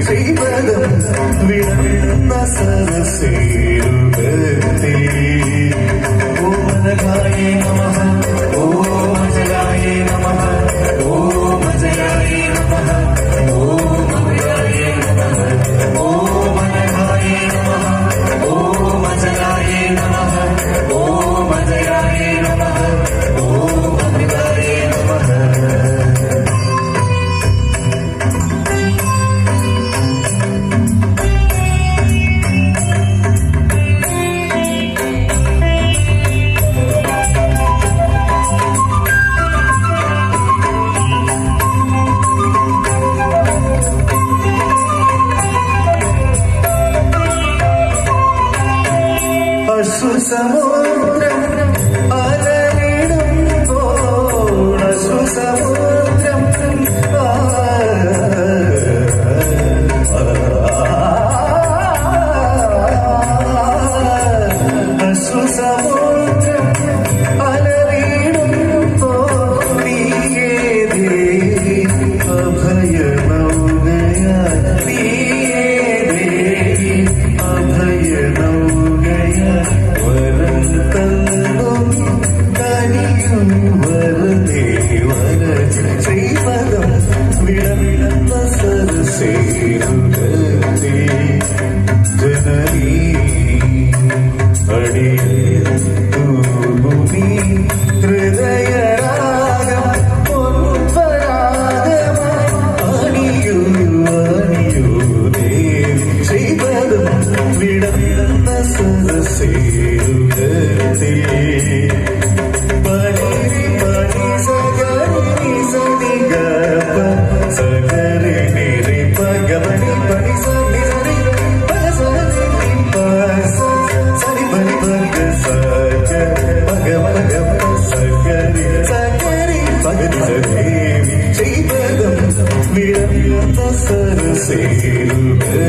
ശ്രീപദം വിടന്ന സരസേരുകത്തെ ഓമനകായേ നമഃ ഓം അജയായേ നമഃ ഓം അജയായേ നമഃ ഓം അഭയായേ നമഃ ഓം അനഘായേ നമഃ ഓം അജയായേ നമഃ ഓം അജയായേ നമഃ ഓം അഭയായേ നമഃ. അശ്രുസമുദ്രം അലറിടുമ്പോൾ അശ്രുസമുദ്രം അശ്രുസമുദ്രം അലറിടുമ്പോൾ നീയേതേ അഭയനൗകയാ നീയേതേ അഭയനൗകയാ ശ്രീപദം വിടവിടന്ന സരസേരുകത്തെ ജനനീ അടിയൂമി ഹൃദയരാഗം അണിയൂ ദേവി ശ്രീപദം വിടവിടന്ന സരസേരുകത്തെ ശ്രീപദം വിടവിടന്ന സരസേരുകത്തെ